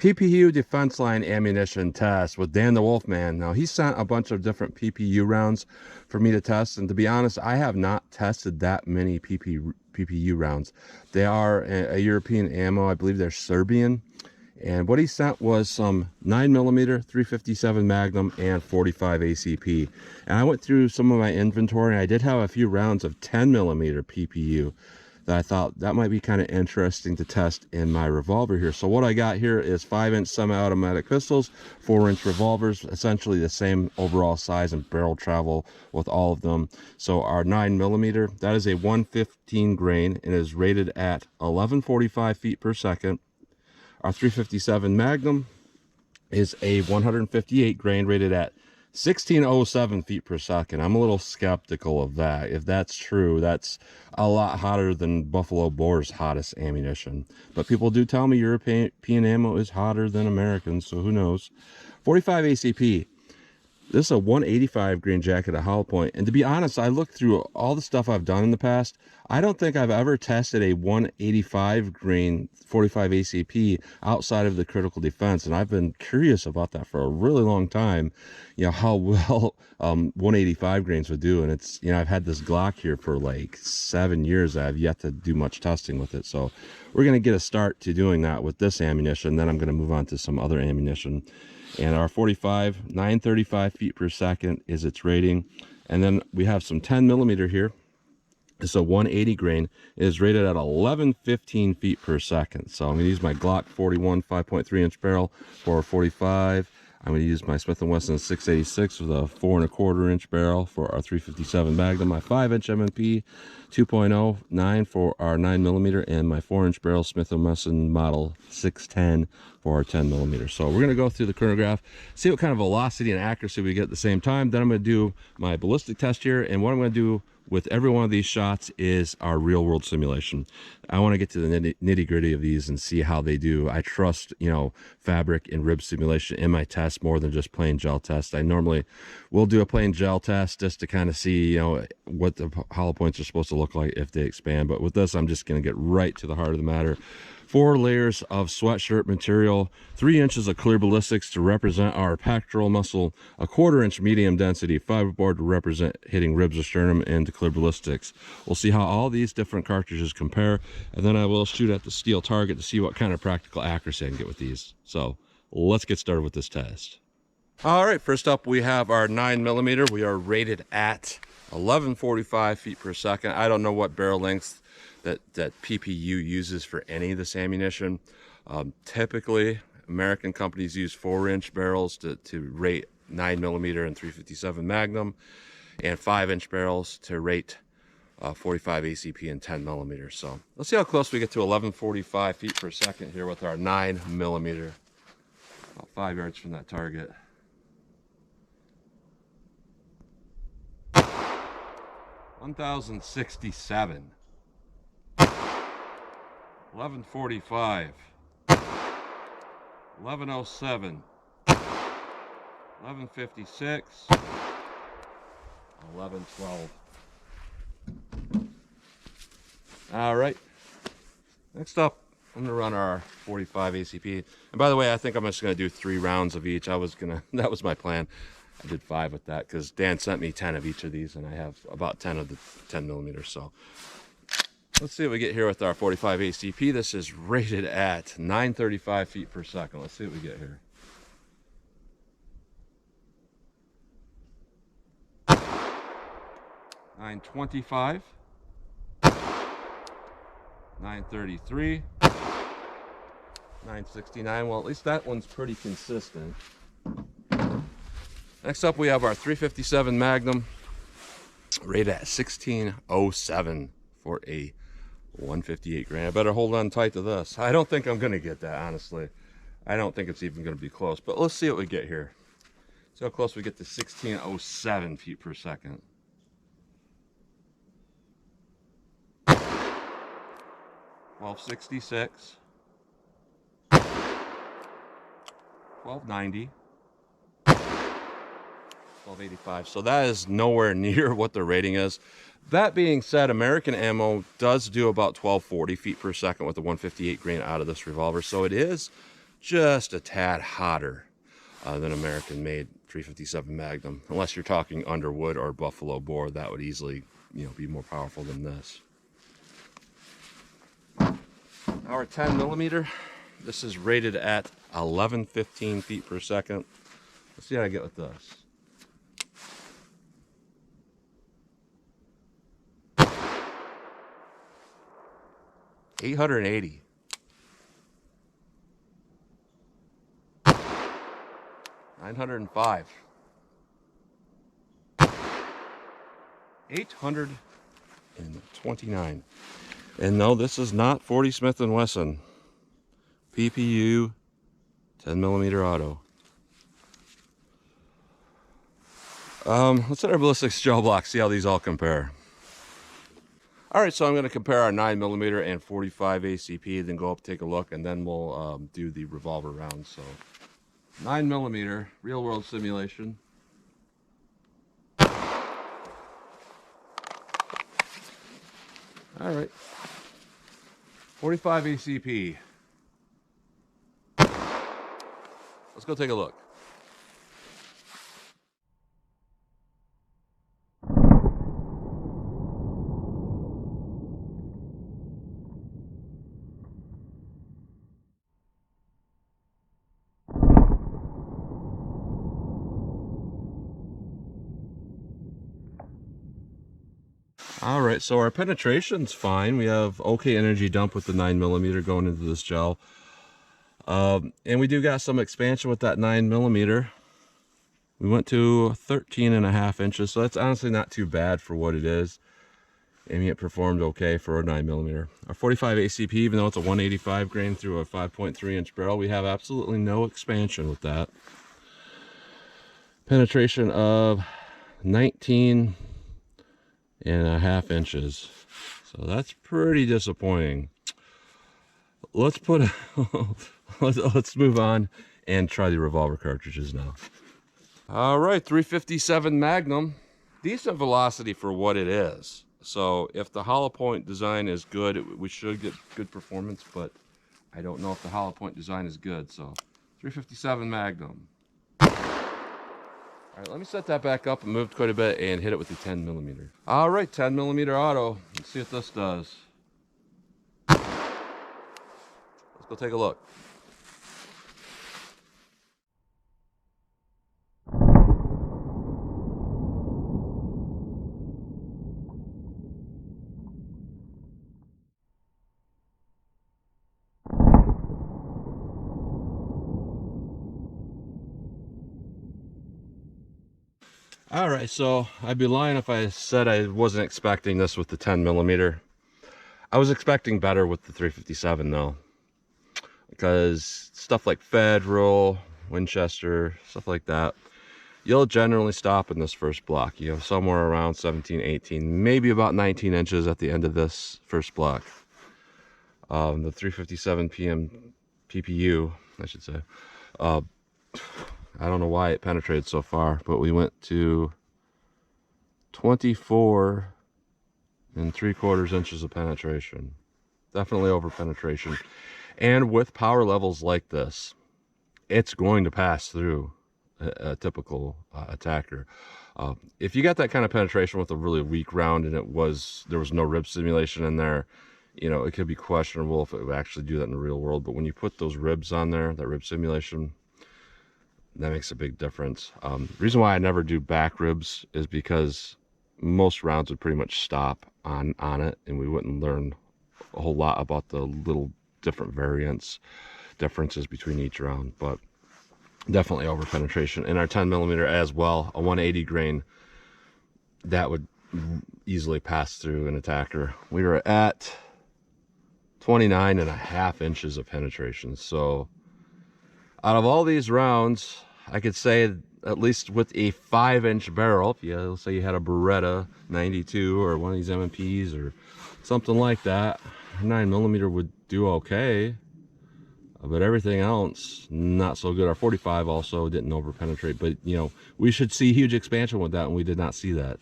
PPU defense line ammunition test with Dan the Wolfman. Now, he sent a bunch of different PPU rounds for me to test, and to be honest, I have not tested that many PPU rounds. They are a European ammo. I believe they're Serbian. And what he sent was some 9mm 357 Magnum and 45 ACP. And I went through some of my inventory, and I did have a few rounds of 10mm PPU that I thought that might be kind of interesting to test in my revolver here. So what I got here is 5-inch semi-automatic pistols, 4-inch revolvers, essentially the same overall size and barrel travel with all of them. So our 9mm, that is a 115 grain and is rated at 1145 feet per second. Our 357 Magnum is a 158 grain rated at 1607 feet per second. I'm a little skeptical of that. If that's true, that's a lot hotter than Buffalo Boar's hottest ammunition. But people do tell me European ammo is hotter than American, so who knows. 45 ACP. This is a 185 grain jacket at hollow point. And to be honest, I looked through all the stuff I've done in the past. I don't think I've ever tested a 185 grain 45 ACP outside of the critical defense. And I've been curious about that for a really long time, you know, how well 185 grains would do. And it's, you know, I've had this Glock here for like 7 years. I've yet to do much testing with it. So we're going to get a start to doing that with this ammunition. Then I'm going to move on to some other ammunition. And our 45, 935 feet per second is its rating. And then we have some 10mm here. It's a 180 grain. It is rated at 1115 feet per second. So I'm going to use my Glock 41 5.3-inch barrel for 45. I'm going to use my Smith & Wesson 686 with a 4¼ inch barrel for our 357 Magnum, my 5-inch M&P 2.09 for our 9mm, and my 4-inch barrel Smith & Wesson model 610 for our 10mm. So we're going to go through the chronograph, see what kind of velocity and accuracy we get at the same time. Then I'm going to do my ballistic test here, and what I'm going to do with every one of these shots is our real world simulation. I want to get to the nitty gritty of these and see how they do. I trust, you know, fabric and rib simulation in my test more than just plain gel test. I normally will do a plain gel test just to kind of see, you know, what the hollow points are supposed to look like if they expand. But with this, I'm just going to get right to the heart of the matter. 4 layers of sweatshirt material, 3 inches of clear ballistics to represent our pectoral muscle, a 1/4 inch medium density fiberboard to represent hitting ribs or sternum, and clear ballistics. We'll see how all these different cartridges compare, and then I will shoot at the steel target to see what kind of practical accuracy I can get with these. So let's get started with this test. All right, first up we have our 9mm. We are rated at 1145 feet per second. I don't know what barrel length that PPU uses for any of this ammunition. Typically, American companies use 4-inch barrels to rate 9mm and 357 Magnum, and 5-inch barrels to rate 45 ACP and 10mm. So let's see how close we get to 1145 feet per second here with our 9mm. About 5 yards from that target. 1067. 1145, 1107, 1156, 1112. All right, next up I'm gonna run our 45 ACP. And by the way, I think I'm just gonna do 3 rounds of each. That was my plan. I did 5 with that because Dan sent me 10 of each of these, and I have about 10 of the 10mm. So let's see what we get here with our 45 ACP. This is rated at 935 feet per second. Let's see what we get here. $925, 933, 969. Well, at least that one's pretty consistent. Next up, we have our 357 Magnum, rated at 1607 for a 158 grain. I better hold on tight to this. I don't think I'm going to get that, honestly. I don't think it's even going to be close, but let's see what we get here. See how close we get to 1607 feet per second. 1266, 1290, 1285. So that is nowhere near what the rating is. That being said, American ammo does do about 1240 feet per second with the 158 grain out of this revolver. So it is just a tad hotter than American-made 357 Magnum. Unless you're talking Underwood or Buffalo Bore, that would easily, you know, be more powerful than this. Our 10 millimeter, this is rated at 1115 feet per second. Let's see how I get with this. $880. 905. 829. And no, this is not 40 Smith & Wesson. PPU 10 millimeter auto. Let's hit our ballistics gel block, see how these all compare. Alright, so I'm going to compare our 9 millimeter and 45 ACP, then go up, take a look, and then we'll do the revolver round. So 9 millimeter, real world simulation. Alright. 45 ACP. Let's go take a look. Alright, so our penetration's fine. We have okay energy dump with the 9 millimeter going into this gel. And we do got some expansion with that 9 millimeter. We went to 13.5 inches, so that's honestly not too bad for what it is. I mean, it performed okay for a 9 millimeter. Our 45 ACP, even though it's a 185 grain through a 5.3 inch barrel, we have absolutely no expansion with that. Penetration of 19.5 inches, so that's pretty disappointing. Let's put let's move on and try the revolver cartridges now. All right, 357 Magnum, decent velocity for what it is. So if the hollow point design is good, we should get good performance, but I don't know if the hollow point design is good. So 357 Magnum. All right, let me set that back up and move quite a bit and hit it with the 10 millimeter. All right, 10 millimeter auto. Let's see what this does. Let's go take a look. All right, so I'd be lying if I said I wasn't expecting this with the 10 millimeter. I was expecting better with the 357 though, because stuff like Federal, Winchester, stuff like that, you'll generally stop in this first block. You have somewhere around 17, 18, maybe about 19 inches at the end of this first block. The 357 PPU, I should say. I don't know why it penetrated so far, but we went to 24 3/4 inches of penetration. Definitely over penetration. And with power levels like this, it's going to pass through a typical attacker. If you got that kind of penetration with a really weak round and there was no rib simulation in there, you know, it could be questionable if it would actually do that in the real world. But when you put those ribs on there, that rib simulation, that makes a big difference. The reason why I never do back ribs is because most rounds would pretty much stop on it, and we wouldn't learn a whole lot about the little different differences between each round. But definitely over penetration. In our 10 millimeter as well, a 180 grain, that would easily pass through an attacker. We were at 29.5 inches of penetration. So out of all these rounds, I could say at least with a 5-inch barrel, if you, let's say you had a Beretta 92 or one of these M&Ps or something like that, 9 millimeter would do okay. But everything else, not so good. Our 45 also didn't over penetrate, but you know, we should see huge expansion with that, and we did not see that.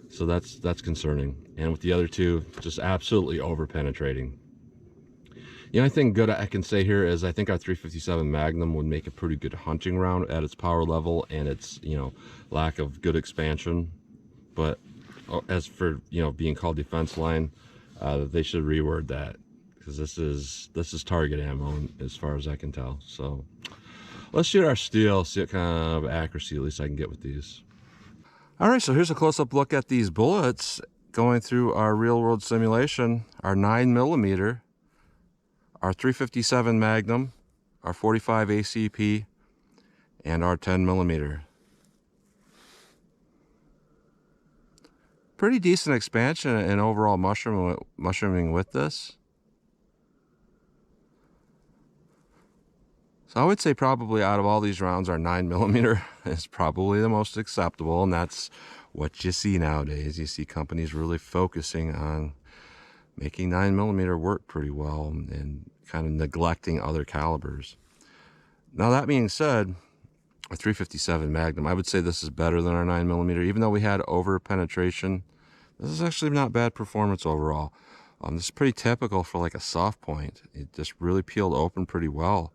So that's concerning. And with the other two, just absolutely over penetrating. The only thing good I can say here is I think our 357 Magnum would make a pretty good hunting round at its power level and its, you know, lack of good expansion. But as for, you know, being called defense line, they should reword that, because this is target ammo as far as I can tell. So let's shoot our steel, see what kind of accuracy at least I can get with these. All right, so here's a close-up look at these bullets going through our real-world simulation. Our 9mm, our 357 Magnum, our 45 ACP, and our 10mm. Pretty decent expansion and overall mushrooming with this. So I would say probably out of all these rounds, our 9mm is probably the most acceptable, and that's what you see nowadays. You see companies really focusing on making 9mm work pretty well and kind of neglecting other calibers. Now that being said, our 357 Magnum, I would say this is better than our 9mm. Even though we had over penetration, this is actually not bad performance overall. This is pretty typical for like a soft point. It just really peeled open pretty well.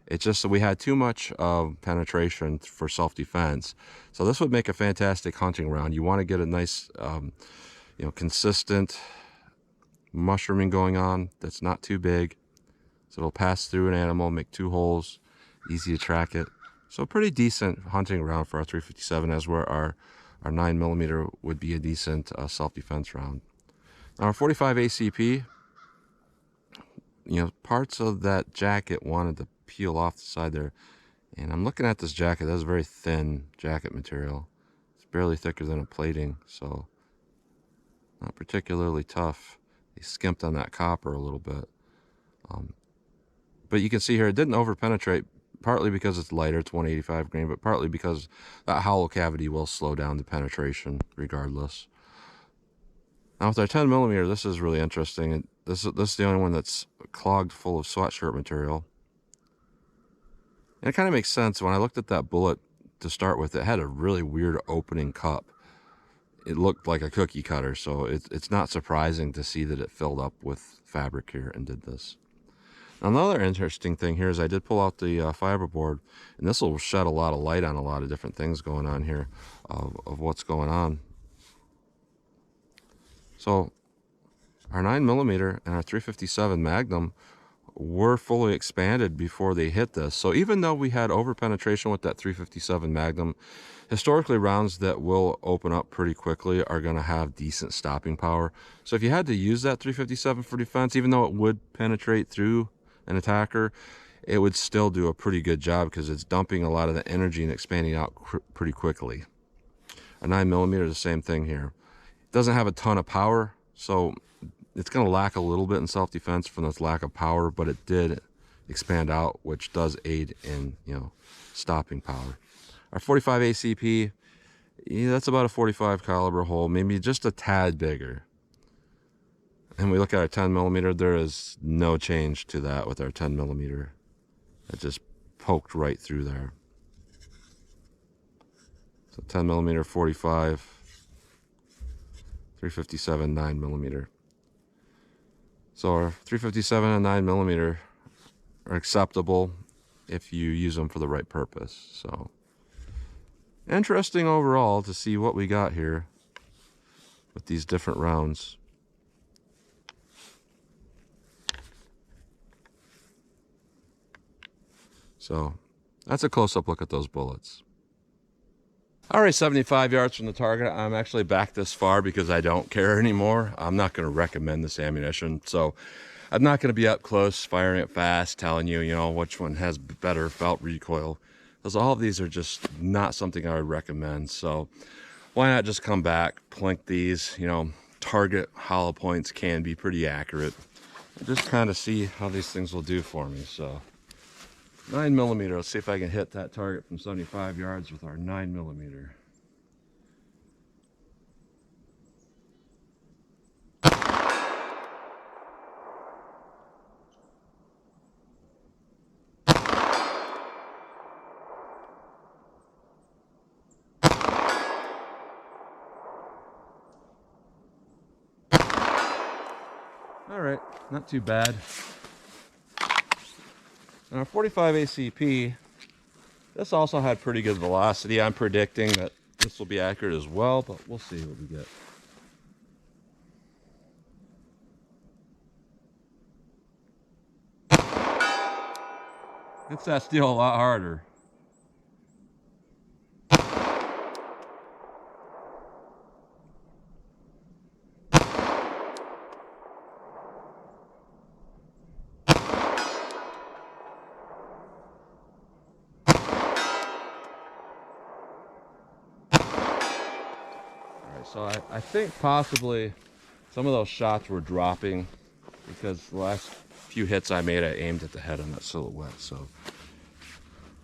It's just that we had too much penetration for self-defense. So this would make a fantastic hunting round. You want to get a nice, you know, consistent mushrooming going on that's not too big. So it'll pass through an animal, make 2 holes, easy to track it. So pretty decent hunting round for our 357, as where our 9mm would be a decent self-defense round. Now our 45 ACP, you know, parts of that jacket wanted to peel off the side there, and I'm looking at this jacket. That's very thin jacket material. It's barely thicker than a plating, so not particularly tough. They skimped on that copper a little bit, but you can see here it didn't over penetrate, partly because it's lighter, it's 185 grain, but partly because that hollow cavity will slow down the penetration regardless. Now with our 10mm, this is really interesting. This is the only one that's clogged full of sweatshirt material. And it kind of makes sense. When I looked at that bullet to start with, it had a really weird opening cup. It looked like a cookie cutter, so it's not surprising to see that it filled up with fabric here and did this. Now, another interesting thing here is I did pull out the fiberboard, and this will shed a lot of light on a lot of different things going on here of what's going on. So our 9mm and our 357 Magnum were fully expanded before they hit this. So even though we had over penetration with that 357 Magnum, historically rounds that will open up pretty quickly are going to have decent stopping power. So if you had to use that 357 for defense, even though it would penetrate through an attacker, it would still do a pretty good job because it's dumping a lot of the energy and expanding out pretty quickly. A 9mm is the same thing here. It doesn't have a ton of power, so it's going to lack a little bit in self-defense from this lack of power, but it did expand out, which does aid in, you know, stopping power. Our 45 ACP, yeah, that's about a 45 caliber hole, maybe just a tad bigger. And we look at our 10mm, there is no change to that with our 10mm. It just poked right through there. So 10mm, 45, 357, 9mm. So our 357 and 9mm are acceptable if you use them for the right purpose. So interesting overall to see what we got here with these different rounds. So that's a close-up look at those bullets. All right, 75 yards from the target. I'm actually back this far because I don't care anymore. I'm not going to recommend this ammunition. So I'm not going to be up close, firing it fast, telling you, you know, which one has better felt recoil. Because all of these are just not something I would recommend. So why not just come back, plink these, you know, target hollow points can be pretty accurate. Just kind of see how these things will do for me. So 9mm, let's see if I can hit that target from 75 yards with our 9mm. All right, not too bad. Now, our 45 ACP, this also had pretty good velocity. I'm predicting that this will be accurate as well, but we'll see what we get. Hits that steel a lot harder. So I think possibly some of those shots were dropping because the last few hits I made, I aimed at the head on that silhouette. So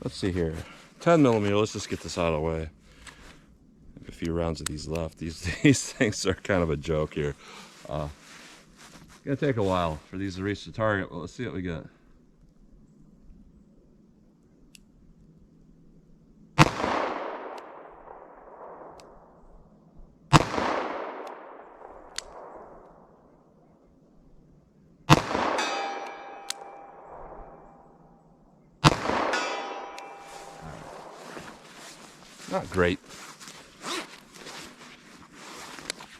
let's see here. 10 millimeter, let's just get this out of the way. I have a few rounds of these left. These things are kind of a joke here. It's gonna take a while for these to reach the target, but let's see what we get. Not great.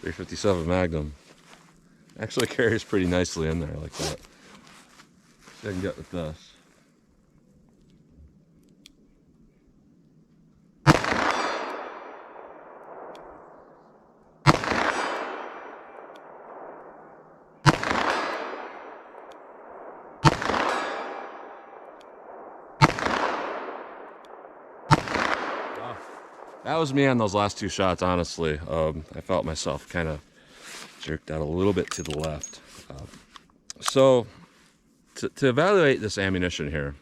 357 Magnum. Actually carries pretty nicely in there like that. See if I can get with this. That was me on those last two shots, honestly. I felt myself kind of jerked out a little bit to the left. So, to evaluate this ammunition here,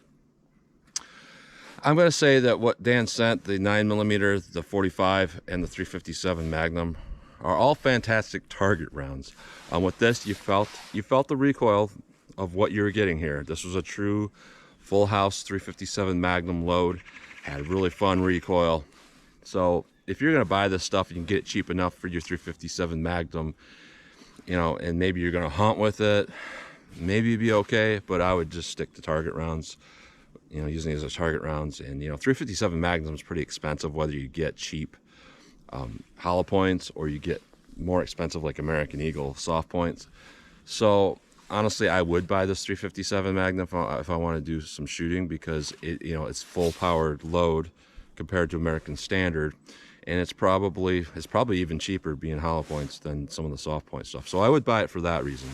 I'm going to say that what Dan sent, the 9mm, the 45, and the 357 Magnum, are all fantastic target rounds. With this, you felt the recoil of what you were getting here. This was a true full house 357 Magnum load. Had really fun recoil. So if you're going to buy this stuff, you can get it cheap enough for your 357 Magnum, you know, and maybe you're going to hunt with it. Maybe you'd be okay, but I would just stick to target rounds, you know, using these as target rounds. And, you know, 357 Magnum is pretty expensive, whether you get cheap hollow points or you get more expensive like American Eagle soft points. So honestly, I would buy this 357 Magnum if I want to do some shooting, because it, you know, it's full powered load compared to American Standard, and it's probably even cheaper being hollow points than some of the soft point stuff. So I would buy it for that reason.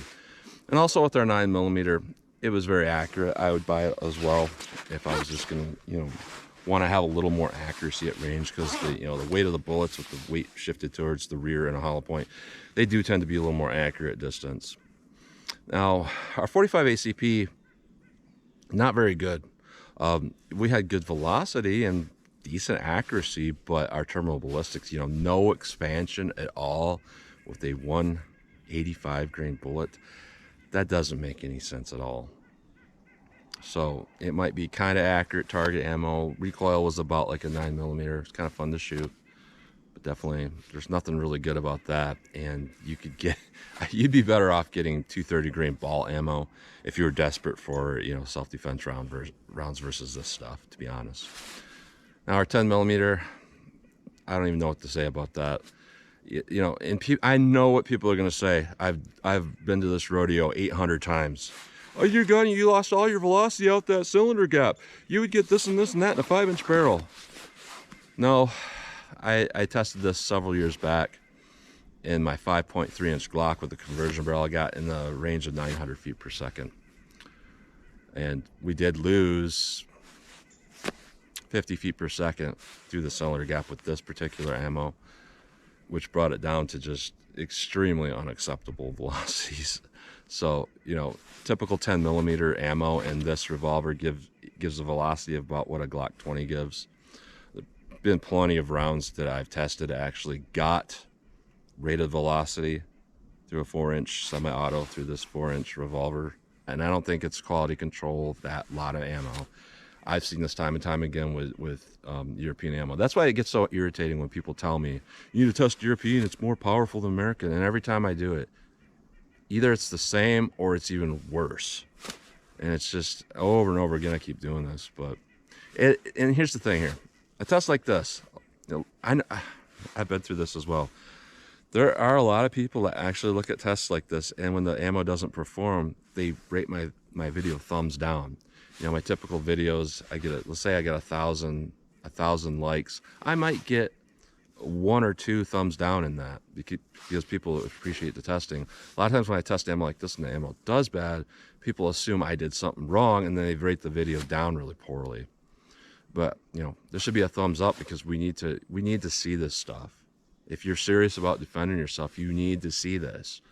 And also with our 9mm, it was very accurate. I would buy it as well if I was just gonna, you know, want to have a little more accuracy at range, because the, you know, the weight of the bullets with the weight shifted towards the rear and a hollow point, they do tend to be a little more accurate at distance. Now our 45 ACP, not very good. We had good velocity and decent accuracy, but our terminal ballistics, you know, no expansion at all with a 185 grain bullet. That doesn't make any sense at all. So it might be kind of accurate target ammo. Recoil was about like a 9mm. It's kind of fun to shoot, but definitely there's nothing really good about that. And you could get, you'd be better off getting 230 grain ball ammo if you were desperate for, you know, self-defense rounds versus this stuff, to be honest. Now our 10mm, I don't even know what to say about that. You know, and I know what people are going to say. I've been to this rodeo 800 times. Oh, your gun, you lost all your velocity out that cylinder gap. You would get this and this and that in a 5-inch barrel. No, I tested this several years back in my 5.3-inch Glock with the conversion barrel. I got in the range of 900 feet per second. And we did lose 50 feet per second through the cylinder gap with this particular ammo, which brought it down to just extremely unacceptable velocities. So, you know, typical 10mm ammo and this revolver gives a velocity of about what a Glock 20 gives. There's been plenty of rounds that I've tested actually got rated velocity through a 4-inch semi-auto through this 4-inch revolver, and I don't think it's quality control of that lot of ammo. I've seen this time and time again with European ammo. That's why it gets so irritating when people tell me, you need to test European, it's more powerful than American. And every time I do it, either it's the same or it's even worse. And it's just over and over again, I keep doing this. But and here's the thing here. A test like this, I've been through this as well. There are a lot of people that actually look at tests like this, and when the ammo doesn't perform, they rate my video thumbs down. You know, my typical videos, let's say I get 1,000 likes. I might get 1 or 2 thumbs down in that because people appreciate the testing. A lot of times when I test ammo like this and the ammo does bad, people assume I did something wrong, and then they rate the video down really poorly. But, you know, there should be a thumbs up because we need to see this stuff. If you're serious about defending yourself, you need to see this.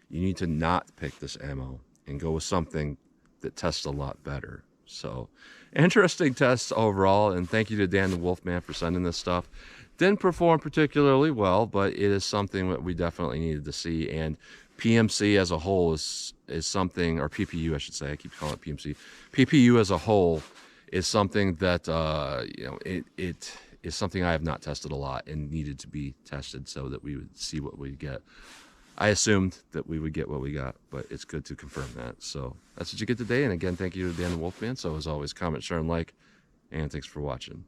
You need to not pick this ammo and go with something that tests a lot better. So, interesting tests overall, and thank you to Dan the Wolfman for sending this stuff. Didn't perform particularly well, but it is something that we definitely needed to see. And PMC as a whole is something, or PPU I should say, I keep calling it PMC. PPU as a whole is something that you know, it is something I have not tested a lot and needed to be tested so that we would see what we get. I assumed that we would get what we got, but it's good to confirm that. So that's what you get today. And again, thank you to Dan the Wolfman. So as always, comment, share, and like, and thanks for watching.